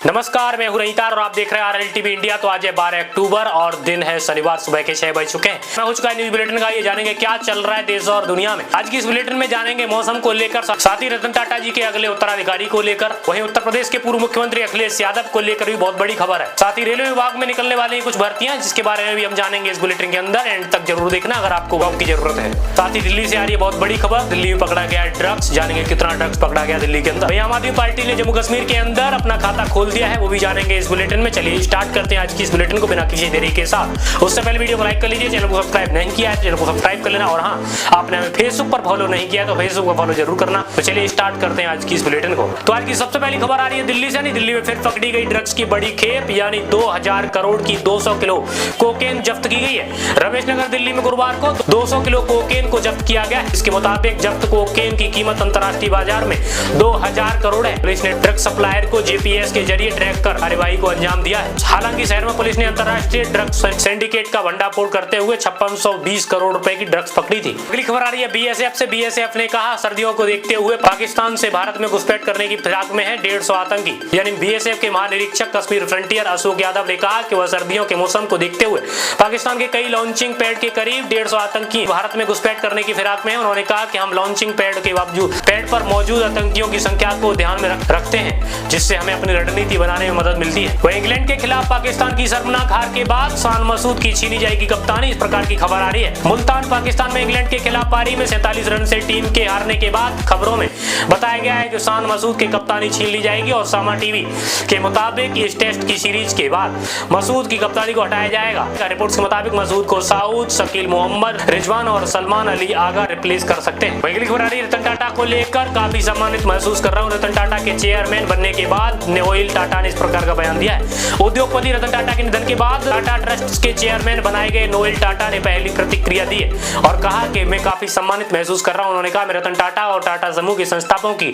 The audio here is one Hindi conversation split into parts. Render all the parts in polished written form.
नमस्कार, मैं हूं रहीतार और आप देख रहे हैं RL TV इंडिया। तो आज है 12 अक्टूबर और दिन है शनिवार, सुबह के 6 बज चुके हैं। मैं हो चुका है न्यूज बुलेटिन का। ये जानेंगे क्या चल रहा है देश और दुनिया में। आज की इस बुलेटिन में जानेंगे मौसम को लेकर, साथ ही रतन टाटा जी के अगले उत्तराधिकारी को लेकर, वहीं उत्तर प्रदेश के पूर्व मुख्यमंत्री अखिलेश यादव को लेकर भी बहुत बड़ी खबर है। साथ ही रेलवे विभाग में निकलने वाली कुछ भर्तियां, जिसके बारे में भी हम जानेंगे इस बुलेटिन के अंदर। एंड तक जरूर देखना अगर आपको जॉब की जरूरत है। साथ ही दिल्ली से आ रही है बहुत बड़ी खबर, दिल्ली में पकड़ा गया ड्रग्स। जानेंगे कितना ड्रग्स पकड़ा गया दिल्ली के अंदर। आम आदमी पार्टी ने जम्मू कश्मीर के अंदर अपना खाता खोल दिया है, वो भी जानेंगे इस बुलेटिन में। चलिए स्टार्ट करते हैं आज की इस बुलेटिन को बिना किसी देरी के साथ। उससे पहले वीडियो को लाइक कर लीजिए, चैनल को सब्सक्राइब नहीं किया है चैनल को सब्सक्राइब कर लेना, और हाँ, आपने हमें फेसबुक पर फॉलो नहीं किया तो फेसबुक पर फॉलो जरूर करना। तो चलिए स्टार्ट करते हैं आज की इस बुलेटिन को। तो आज की सबसे पहली खबर आ रही है दिल्ली से। दिल्ली में फिर पकड़ी गई ड्रग्स की बड़ी खेप, यानी 2000 करोड़ की 200 किलो कोकेन जब्त की गई है। रमेश नगर दिल्ली में गुरुवार को 200 किलो कोकेन को जब्त किया गया। इसके मुताबिक जब्त कोकेन की कीमत अंतर्राष्ट्रीय बाजार में 2000 करोड़ है। पुलिस ने ड्रग सप्लायर को GPS के जरिए ट्रैक कर कार्यवाही को अंजाम दिया है। हालांकि शहर में पुलिस ने अंतर्राष्ट्रीय ड्रग्स सिंडिकेट का भंडाफोड़ करते हुए 5620 करोड़ रुपए की ड्रग्स पकड़ी थी। अगली खबर आ रही है BSF से। BSF ने कहा सर्दियों को देखते हुए पाकिस्तान से भारत में घुसपैठ करने की फिराक में है 150 आतंकी। यानी BSF के महानिरीक्षक कश्मीर फ्रंटियर अशोक यादव ने कहा कि वह सर्दियों के मौसम को देखते हुए पाकिस्तान के कई लॉन्चिंग पैड के करीब 150 आतंकी भारत में घुसपैठ करने की फिराक में है। उन्होंने कहा कि हम लॉन्चिंग पैड के बावजूद पैड पर मौजूद आतंकियों की संख्या को ध्यान में रखते हैं, जिससे हमें अपनी रणनीति बनाने में मदद मिलती है। वह इंग्लैंड के खिलाफ पाकिस्तान की शर्मनाक हार के बाद शान मसूद की छीनी जाएगी कप्तानी, इस प्रकार की खबर आ रही है। मुल्तान पाकिस्तान में इंग्लैंड के खिलाफ पारी में 47 रन से टीम के हारने के बाद खबरों में बताया गया है कि शान मसूद की कप्तानी छीन ली जाएगी, और सामा टीवी के मुताबिक इस टेस्ट की सीरीज के बाद मसूद की कप्तानी को हटाया जाएगा। रिपोर्ट्स के मुताबिक मसूद को साउद, शकील मोहम्मद, रिजवान और सलमान अली आगा रिप्लेस कर सकते हैं। अगली खबर आ रही है रतन टाटा को लेकर। काफी सम्मानित महसूस कर रहा हूँ। रतन टाटा के चेयरमैन बनने के बाद नोएल टाटा ने इस प्रकार का बयान दिया है। उद्योगपति रतन टाटा के निधन के बाद टाटा ट्रस्ट के चेयरमैन बनाए गए नोएल टाटा ने पहली प्रतिक्रिया दी है और कहा कि मैं काफी सम्मानित महसूस कर रहा हूं। उन्होंने कहा, मैं रतन टाटा और टाटा समूह के संस्थापकों की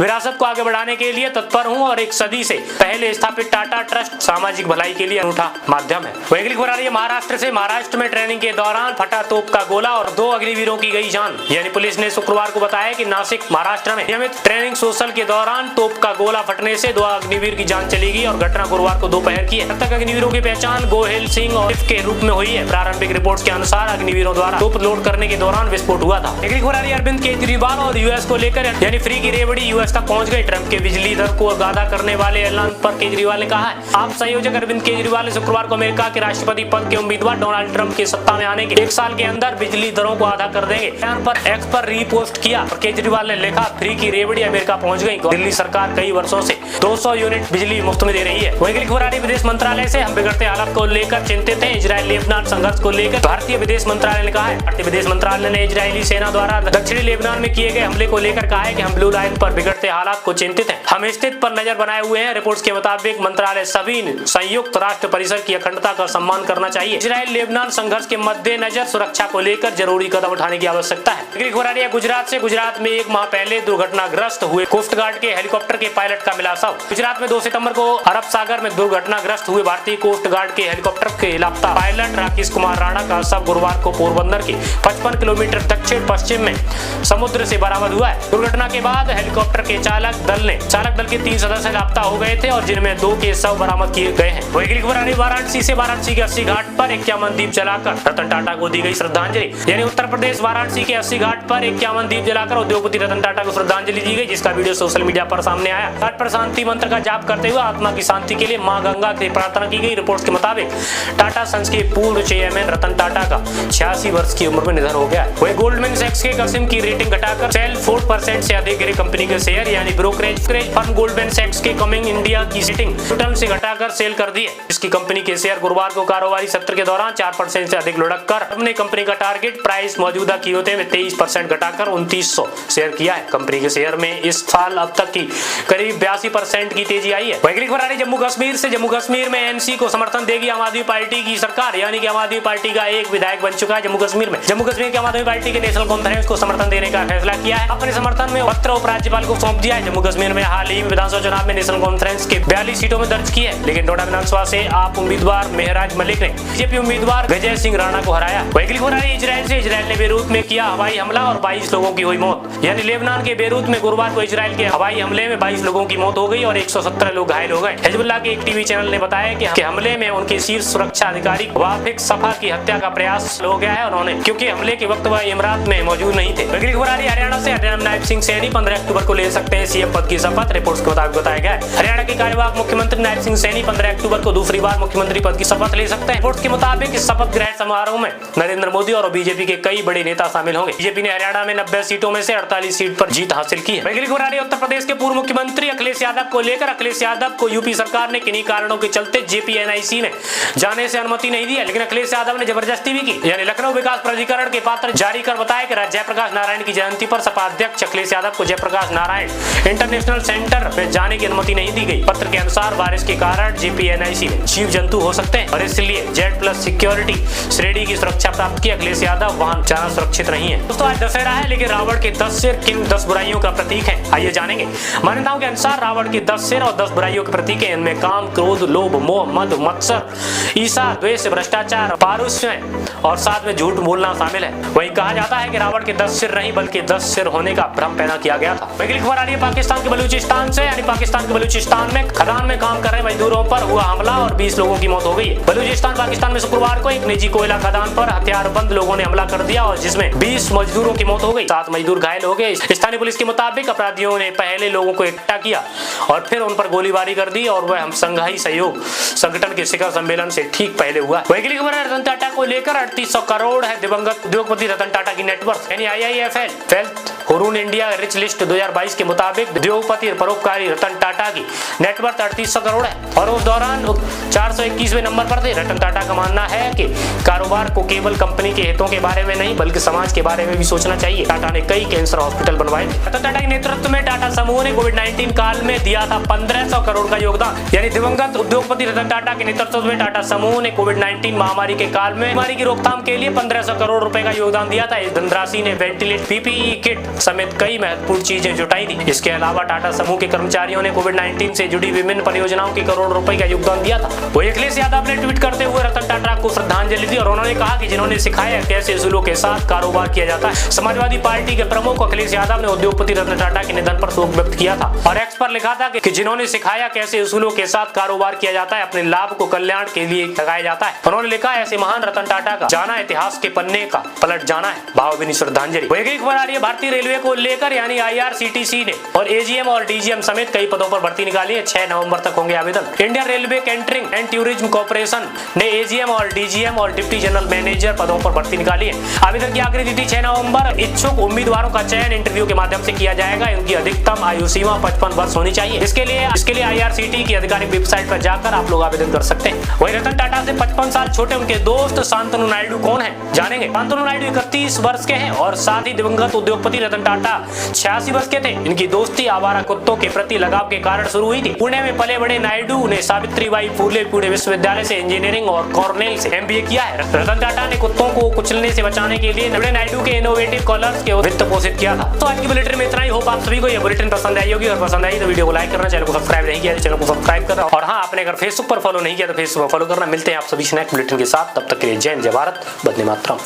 विरासत को आगे बढ़ाने के लिए तत्पर हूं और एक सदी से पहले स्थापित टाटा ट्रस्ट सामाजिक भलाई के लिए अनूठा माध्यम है। अगली खबर आ रही है महाराष्ट्र से। महाराष्ट्र में ट्रेनिंग के दौरान फटा तोप का गोला और 2 अग्निवीरों की गई जान। यानी पुलिस ने शुक्रवार को बताया कि नासिक महाराष्ट्र में नियमित ट्रेनिंग सोशल के दौरान तोप का गोला फटने से 2 अग्निवीर की जान चली गई और घटना गुरुवार को दोपहर की है। अब तक अग्निवीरों की पहचान गोहेल सिंह और के रूप में हुई है। प्रारंभिक रिपोर्ट्स के अनुसार अग्निवीरों द्वारा तोप लोड करने के दौरान विस्फोट हुआ था। अगली खबर आ रही है अरविंद केजरीवाल और US को लेकर। यानी फ्री की रेवड़ी US तक पहुंच गई। ट्रंप के बिजली दर को गादा करने वाले ऐलान पर केजरीवाल ने कहा है। आप संयोजक अरविंद केजरीवाल ने शुक्रवार को अमेरिका के राष्ट्रपति पद के उम्मीदवार डोनाल्ड ट्रंप के सत्ता में आने के 1 साल के अंदर बिजली दरों को आधा कर देंगे पर X पर रीपोस्ट किया और केजरीवाल ने लिखा, फ्री की रेवड़ी अमेरिका पहुंच गई। दिल्ली सरकार कई वर्षों से 200 यूनिट बिजली मुफ्त में दे रही है। वही अगली खबर आ रही है विदेश मंत्रालय से। हम बिगड़ते हालात को लेकर चिंतित हैं। इजरायल लेबनान संघर्ष को लेकर भारतीय विदेश मंत्रालय ने कहा है। भारतीय विदेश मंत्रालय ने इजरायली सेना द्वारा दक्षिणी लेबनान में किए गए हमले को लेकर कहा है कि हम ब्लू लाइन पर बिगड़ते हालात को चिंतित हैं। हम स्थिति पर नजर बनाए हुए हैं। रिपोर्ट्स के मुताबिक मंत्रालय सभी संयुक्त राष्ट्र परिसर की अखंडता का सम्मान करना चाहिए। इजरायल लेबनान संघर्ष के मद्देनजर सुरक्षा को लेकर जरूरी कदम उठाने की आवश्यकता है। अगली खबर आ रही है गुजरात से। गुजरात में 1 माह पहले दुर्घटनाग्रस्त हुए कोस्ट गार्ड के हेलीकॉप्टर के पायलट का मिला शव। गुजरात में 2 सितंबर को अरब सागर में दुर्घटनाग्रस्त हुए भारतीय कोस्ट गार्ड के हेलीकॉप्टर के लापता पायलट राकेश कुमार राणा का शव गुरुवार को पोरबंदर के 55 किलोमीटर दक्षिण पश्चिम में समुद्र से बरामद हुआ है। दुर्घटना के बाद हेलीकॉप्टर के चालक दल के 3 सदस्य लापता हो गए थे और जिनमें 2 के शव बरामद किए गए हैं। अगली खबर आ रही वाराणसी से। वाराणसी के 80 घाट पर 51 दीप जलाकर रतन टाटा को दी गई श्रद्धांजलि। यानी उत्तर प्रदेश वाराणसी के 80 घाट पर 51 दीप जलाकर उद्योगपति रतन टाटा को श्रद्धांजलि दी गई, जिसका वीडियो सोशल मीडिया पर सामने आया। घाट पर शांति मंत्र का जाप करते हुए आत्मा की शांति के लिए मां गंगा से प्रार्थना की गई। रिपोर्ट्स के मुताबिक टाटा सन्स के पूर्व चेयरमैन रतन टाटा का 86 वर्ष की उम्र में निधन हो गया है। वही गोल्डमैन सैक्स के किस्म की रेटिंग घटाकर सेल 4% से अधिक गिरे कंपनी के शेयर। यानी ब्रोकरेज फर्म गोल्डमैन सैक्स के कमिंग इंडिया की रेटिंग टन से घटाकर सेल कर दी है। इसकी कंपनी के शेयर गुरुवार को कारोबारी सत्र के दौरान 4% से अधिक लुढ़क कर अपने कंपनी का टारगेट प्राइस मौजूदा कीमतें में 23% घटाकर 2900 शेयर किया है। कंपनी के शेयर में इस साल अब तक की करीब 82% की तेजी आई है। अगली खबर आ रही जम्मू कश्मीर से। जम्मू कश्मीर में NC को समर्थन देगी आम आदमी पार्टी की सरकार। यानी कि आम आदमी पार्टी का एक विधायक बन चुका है जम्मू कश्मीर में। जम्मू कश्मीर की आम आदमी पार्टी के नेशनल कॉन्फ्रेंस को समर्थन देने का फैसला किया है। अपने समर्थन में पत्र उपराज्यपाल को सौंप दिया है। जम्मू कश्मीर में हाल ही में विधानसभा चुनाव में नेशनल कॉन्फ्रेंस के 42 सीटों में दर्ज की है, लेकिन डोडा विधानसभा से आप उम्मीदवार मेहराज मलिक ने बीजेपी उम्मीदवार विजय सिंह राणा को हराया। अगली खबर आ रही है इजरायल से। इजरायल ने बेरूत में किया हवाई हमला और 22 लोगों की हुई मौत। यानी लेबनान के बेरूत में गुरुवार को इजरायल के हवाई हमले में 22 लोगों की मौत हो गई और 170 17 लोग घायल हो गए। हिजबुल्लाह के एक टीवी चैनल ने बताया कि हमले में उनके शीर्ष सुरक्षा अधिकारी वाफिक सफा की हत्या का प्रयास हो गया है। उन्होंने क्योंकि हमले के वक्त वह इमरात में मौजूद नहीं थे। अगली खबर आ रही है हरियाणा से। हरियाणा नायब सिंह सैनी 15 अक्टूबर को ले सकते हैं सीएम पद की शपथ, रिपोर्ट्स के मुताबिक बताया गया है। हरियाणा के कार्यवाहक मुख्यमंत्री नायब सिंह सैनी 15 अक्टूबर को दूसरी बार मुख्यमंत्री पद की शपथ ले सकते हैं। रिपोर्ट्स के मुताबिक इस शपथ ग्रहण समारोह में नरेंद्र मोदी और बीजेपी के कई बड़े नेता शामिल होंगे। बीजेपी ने हरियाणा में 90 सीटों में से 48 सीट पर जीत हासिल की है। अगली खबर आ रही है उत्तर प्रदेश के पूर्व मुख्यमंत्री अखिलेश यादव को लेकर। अखिलेश यादव को यूपी सरकार ने किन्हीं कारणों के चलते जेपीएनआईसी में जाने से अनुमति नहीं दी है, लेकिन अखिलेश यादव ने जबरदस्ती भी की। यानी लखनऊ विकास प्राधिकरण के पत्र जारी कर बताया कि जयप्रकाश नारायण की जयंती पर सपा अध्यक्ष अखिलेश यादव को जयप्रकाश नारायण इंटरनेशनल सेंटर में जाने की अनुमति नहीं दी गई। पत्र के अनुसार बारिश के कारण जेपीएनआईसी में जीव जंतु हो सकते हैं और इसलिए Z+ सिक्योरिटी श्रेणी की सुरक्षा प्राप्त की। अखिलेश यादव वहां जाना सुरक्षित नहीं है। दोस्तों आज दशहरा है, लेकिन रावण के 10 सिर किन 10 बुराइयों का प्रतीक है, आइए जानेंगे। मान्यताओं के अनुसार रावण के 10 सिर और 10 बुराइयों के प्रतीक है। इनमें काम, क्रोध, लोभ, मोह, मद, मत्सर, ईर्ष्या, द्वेष, भ्रष्टाचार, पारुष्य और साथ में झूठ बोलना शामिल है। वही कहा जाता है कि रावण के 10 सिर नहीं बल्कि 10 सिर होने का भ्रम पैदा किया गया था। अगली खबर आ रही है पाकिस्तान के बलूचिस्तान से। यानी पाकिस्तान के बलूचिस्तान में खदान में काम कर रहे मजदूरों पर हुआ हमला और 20 लोगों की मौत हो गई है। बलूचिस्तान पाकिस्तान में शुक्रवार को एक निजी कोयला खदान पर हथियारबंद लोगों ने हमला कर दिया और जिसमें 20 मजदूरों की मौत हो गई, 7 मजदूर घायल हो गए। स्थानीय पुलिस के मुताबिक अपराधियों ने पहले लोगों को इकट्ठा किया और फिर उन पर गोलीबारी कर दी और वह शंघाई सहयोग संगठन के शिखर सम्मेलन से ठीक पहले हुआ। अगली खबर है रतन टाटा को लेकर। 3800 करोड़ है दिवंगत उद्योगपति रतन टाटा की नेटवर्थ। यानी IIFL wealth Hurun India rich list 2022 के मुताबिक उद्योगपति परोपकारी रतन टाटा की नेटवर्थ 3800 करोड़ है और उस दौरान 421वें नंबर पर थे। रतन टाटा का मानना है कि कारोबार को केवल कंपनी के हितों के बारे में नहीं बल्कि समाज के बारे में भी सोचना चाहिए। टाटा ने कई कैंसर हॉस्पिटल बनवाए। रतन टाटा के नेतृत्व में टाटा समूह ने कोविड-19 काल में दिया था 1500 करोड़ का योगदान। यानी दिवंगत उद्योगपति रतन टाटा के नेतृत्व में टाटा समूह ने कोविड-19 महामारी के काल में बीमारी की रोकथाम के लिए 1500 करोड़ रुपए का योगदान दिया था। इस धनराशि ने वेंटिलेटर, PPE किट समेत कई महत्वपूर्ण चीजें जुटाई थी। इसके अलावा टाटा समूह के कर्मचारियों ने कोविड-19 से जुड़ी विभिन्न परियोजनाओं के करोड़ रुपए का योगदान दिया था। वही अखिलेश यादव ने ट्वीट करते हुए रतन टाटा को श्रद्धांजलि दी और उन्होंने कहा कि जिन्होंने सिखाया कैसे उसूलों के साथ कारोबार किया जाता है। समाजवादी पार्टी के प्रमुख अखिलेश यादव ने उद्योगपति रतन टाटा के निधन पर शोक व्यक्त किया था और एक्स पर लिखा था कि जिन्होंने सिखाया कैसे उसूलों के साथ कारोबार किया जाता है, अपने लाभ को कल्याण के लिए लगाया जाता है। उन्होंने लिखा ऐसे महान रतन टाटा का जाना इतिहास के पन्ने का पलट जाना है, भावभीनी श्रद्धांजलि। वही खबर आ रही है भारतीय रेलवे को लेकर। यानी IRCTC ने और AGM और DGM समेत कई पदों पर भर्ती निकाली है। 6 नवंबर तक होंगे आवेदन। Indian railway catering and tourism corporation ने AGM और DGM और डिप्टी जनरल मैनेजर पदों पर भर्ती निकाली है। आवेदन की आखिरी तिथि 6 नवंबर। इच्छुक उम्मीदवारों का चयन इंटरव्यू के माध्यम से किया जाएगा। उनकी अधिकतम आयु सीमा 55 वर्ष होनी चाहिए। इसके लिए IRCTC की आधिकारिक वेबसाइट पर जाकर आप लोग आवेदन कर सकते हैं। वही रतन टाटा से 55 साल छोटे उनके दोस्त शांतनु नायडू कौन है, जानेंगे। शांतनु नायडू 31 वर्ष के हैं और साथ ही दिवंगत उद्योगपति रतन टाटा 86 वर्ष के थे। इनकी दोस्ती आवारा कुत्तों के प्रति लगाव के कारण शुरू हुई थी। पुणे में पले बड़े नायडू ने सावित्रीबाई फुले पुणे विश्वविद्यालय से इंजीनियरिंग और कॉर्नेल से MBA किया है। रतन टाटा ने कुत्तों को कुचलने से बचाने के लिए बड़े नायडू के इनोवेटिव कॉलर्स के वित्त पोषित किया था। तो आज की बुलेटिन में इतना ही। होप आप सभी को यह बुलेटिन पसंद आई होगी और पसंद आई तो वीडियो को लाइक करना, चैनल को सब्सक्राइब नहीं किया तो चैनल को सब्सक्राइब करना और हाँ, आपने अगर फेसबुक पर फॉलो नहीं किया तो फेसबुक पर फॉलो करना। मिलते हैं आप सभी नेक्स्ट बुलेटिन के साथ, तब तक के लिए जय हिंद, जय भारत, वंदे मातरम।